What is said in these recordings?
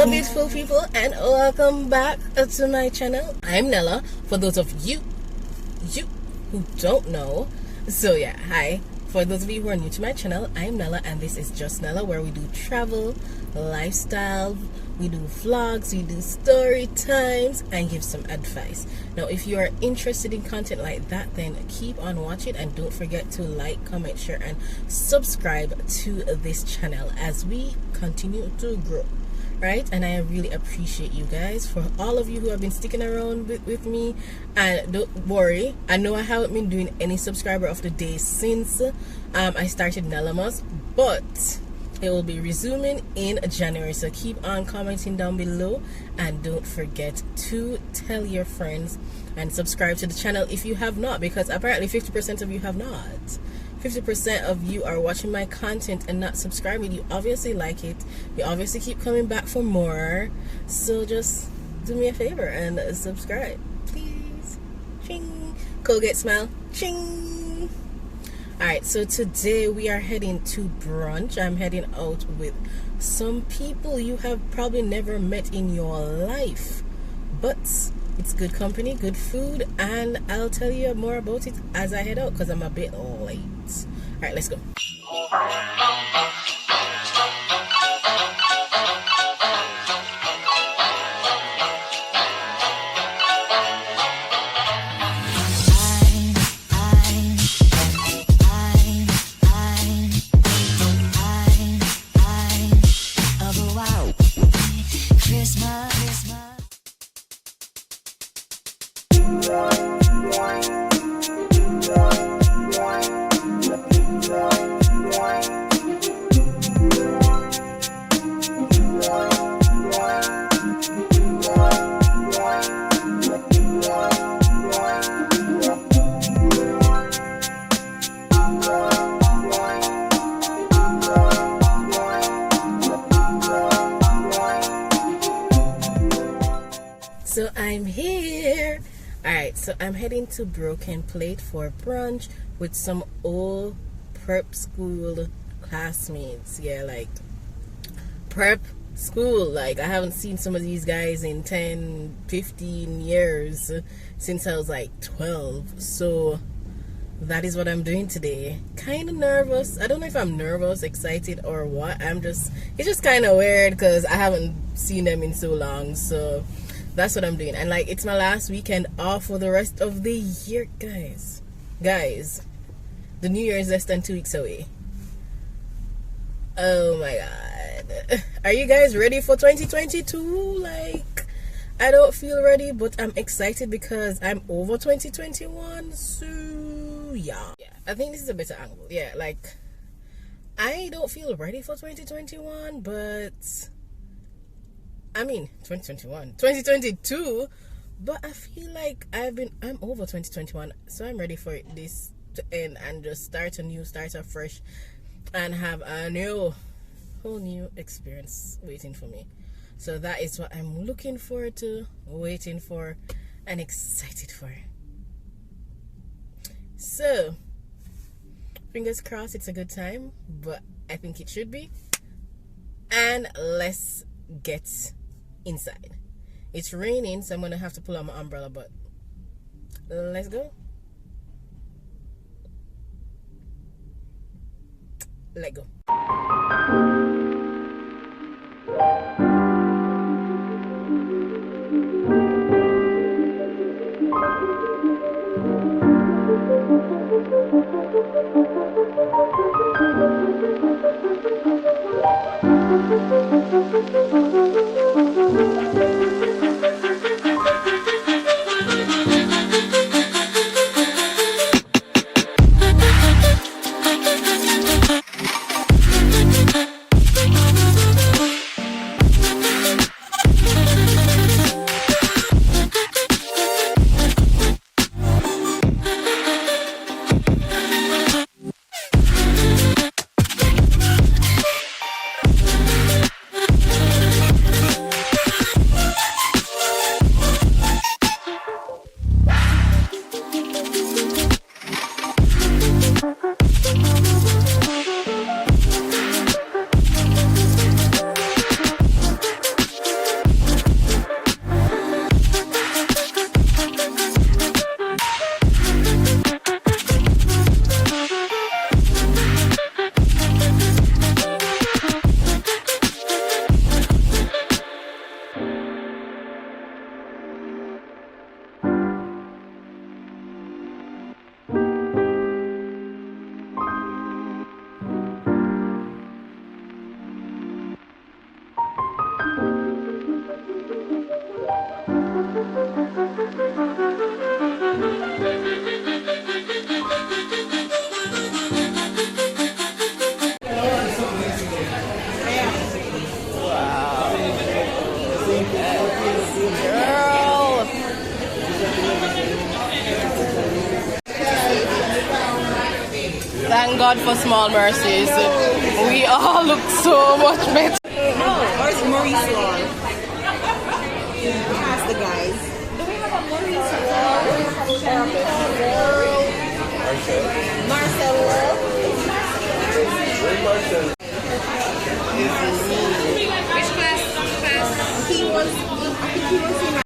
Hello beautiful people, and welcome back to my channel. I'm Nella, for those of you who don't know. So yeah, hi. For those of you who are new to my channel, I'm Nella, and this is Just Nella, where we do travel, lifestyle, we do vlogs, we do story times, and give some advice. Now, if you are interested in content like that, then keep on watching, and don't forget to like, comment, share, and subscribe to this channel as we continue to grow. Right? And I really appreciate you guys, for all of you who have been sticking around with me. And don't worry, I know I haven't been doing any subscriber of the day since I started Nellamas, but it will be resuming in January. So keep on commenting down below, and don't forget to tell your friends and subscribe to the channel if you have not, because apparently 50% of you have not. 50% of you are watching my content and not subscribing. You obviously like it. You obviously keep coming back for more. So just do me a favor and subscribe, please. Ching. Colgate smile. Ching. Alright, so today we are heading to brunch. I'm heading out with some people you have probably never met in your life, but it's good company, good food, and I'll tell you more about it as I head out because I'm a bit late. Alright, let's go. So I'm here. Alright, so I'm heading to Broken Plate for brunch with some old prep school classmates. Yeah, like prep school. Like I haven't seen some of these guys in 10, 15 years since I was like 12. So that is what I'm doing today. Kind of nervous. I don't know if I'm nervous, excited, or what. It's just kind of weird because I haven't seen them in so long. So that's what I'm doing. And like, it's my last weekend off for the rest of the year, guys. The new year is less than 2 weeks away. Oh my god, are you guys ready for 2022? Like, I don't feel ready, but I'm excited because I'm over 2021. So yeah, I think this is a better angle. Yeah, like, I don't feel ready for 2021, but I mean 2022, but I feel like I'm over 2021, so I'm ready for this to end and just start afresh, and have a whole new experience waiting for me. So that is what I'm looking forward to, waiting for, and excited for. So fingers crossed it's a good time, but I think it should be. And let's get inside. It's raining, so I'm gonna have to pull out my umbrella, but let's go. Let go. God for small mercies. We all look so much better. Where's Maurice Law? Ask the guys. Do we have a Maurice Law? Marcel Law? Which class? He was in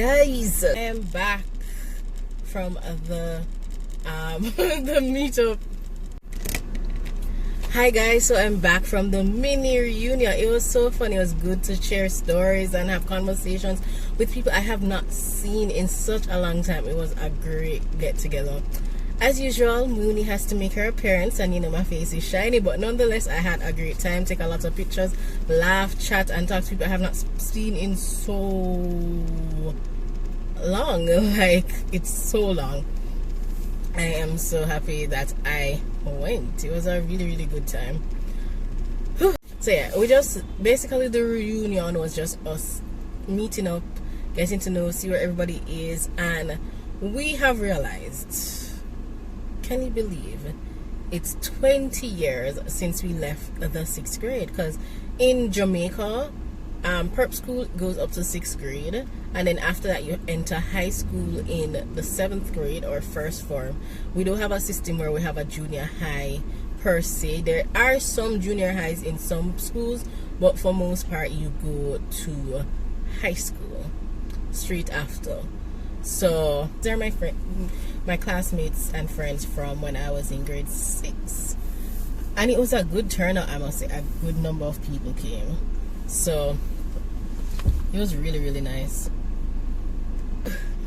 guys, I am back from the the meetup. Hi guys, so I'm back from the mini reunion. It was so fun. It was good to share stories and have conversations with people I have not seen in such a long time. It was a great get together. As usual, Mooney has to make her appearance, and you know my face is shiny, but nonetheless I had a great time. Take a lot of pictures, laugh, chat, and talk to people I have not seen in so long. Like, it's so long. I am so happy that I went. It was a really good time. So yeah, we just basically, the reunion was just us meeting up, getting to know, see where everybody is, and we have realized, can you believe it's 20 years since we left the 6th grade? Because in Jamaica, prep school goes up to 6th grade, and then after that you enter high school in the 7th grade or first form. We don't have a system where we have a junior high per se. There are some junior highs in some schools, but for most part you go to high school straight after. So they're my classmates and friends from when I was in grade 6, and it was a good turnout. I must say, a good number of people came, so it was really nice.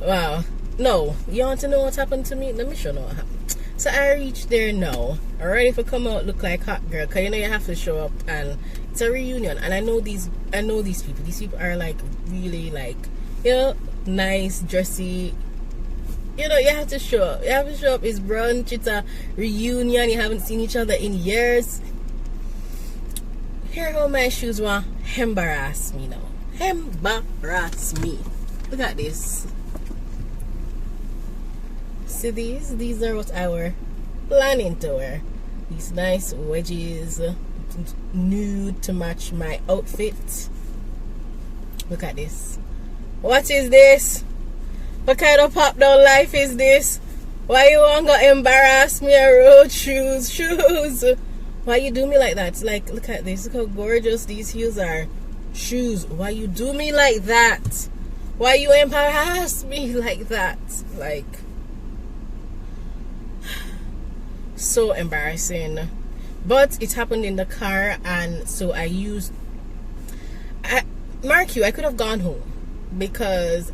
Wow. No, you want to know what happened to me? Let me show you what happened. So I reached there now, ready for come out, look like hot girl, because you know you have to show up, and it's a reunion, and I know these people. These people are like really, like, you know, nice, dressy. You know, you have to show up. You have to show up. It's brunch. It's a reunion. You haven't seen each other in years. Here how my shoes were embarrass me now. Embarrass me. Look at this. See these? These are what I were planning to wear. These nice wedges, nude to match my outfit. Look at this. What is this? What kind of pop down life is this? Why you want to embarrass me and road shoes? Why you do me like that? Like, look at this. Look how gorgeous these heels are. Shoes. Why you do me like that? Why you embarrass me like that? Like, so embarrassing. But it happened in the car, and so I mark you, I could have gone home because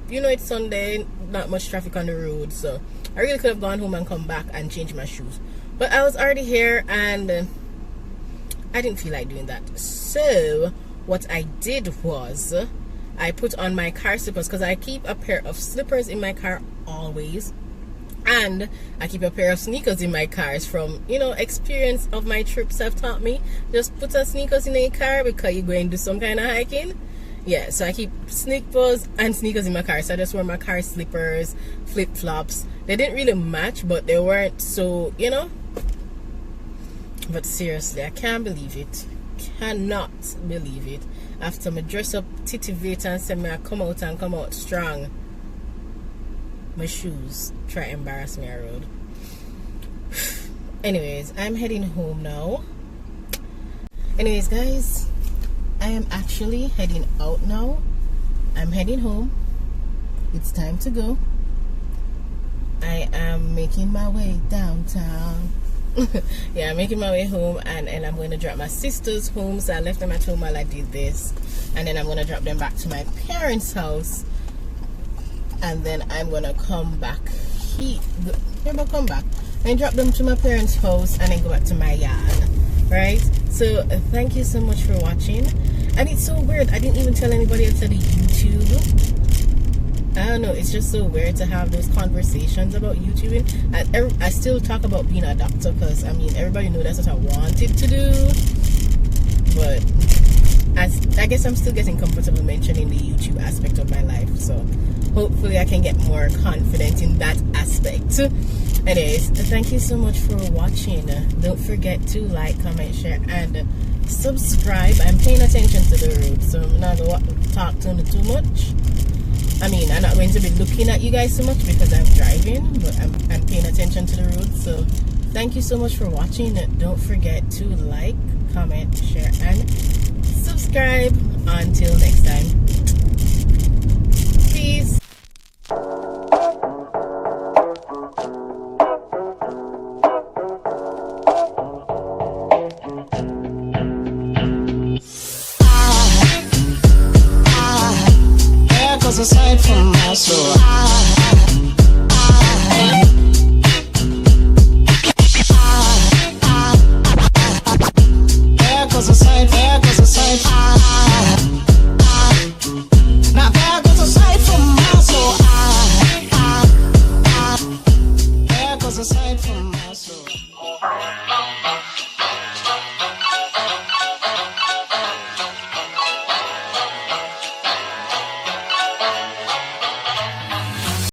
you know, it's Sunday, not much traffic on the road, so I really could have gone home and come back and change my shoes. But I was already here, and I didn't feel like doing that. So what I did was I put on my car slippers, because I keep a pair of slippers in my car always, and I keep a pair of sneakers in my cars. From, you know, experience of my trips have taught me, just put a sneakers in a car because you're going to do some kind of hiking. Yeah, so I keep sneakers and sneakers in my car. So I just wear my car slippers, flip-flops. They didn't really match, but they weren't so, you know. But seriously, I can't believe it. Cannot believe it. After me dress up, titivate, and say me I come out strong, my shoes try to embarrass me on the road. Anyways, I'm heading home now. Anyways, guys, I am actually heading out now. I'm heading home. It's time to go. I am making my way downtown. Yeah, I'm making my way home, and I'm going to drop my sisters home. So I left them at home while I did this, and then I'm going to drop them back to my parents' house, and then I'm going to come back here. Come back and drop them to my parents' house, and then go back to my yard. Right? So thank you so much for watching. And it's so weird, I didn't even tell anybody outside of YouTube. I don't know, it's just so weird to have those conversations about YouTubing. I still talk about being a doctor, because I mean, everybody knows that's what I wanted to do, but I guess I'm still getting comfortable mentioning the YouTube aspect of my life, so hopefully I can get more confident in that aspect. Anyways, thank you so much for watching. Don't forget to like, comment, share, and subscribe. I'm paying attention to the road, so I'm not going to talk to you too much. I mean, I'm not going to be looking at you guys so much because I'm driving, but I'm paying attention to the road. So thank you so much for watching. Don't forget to like, comment, share, and subscribe. Until next time, peace. was a sight for my soul.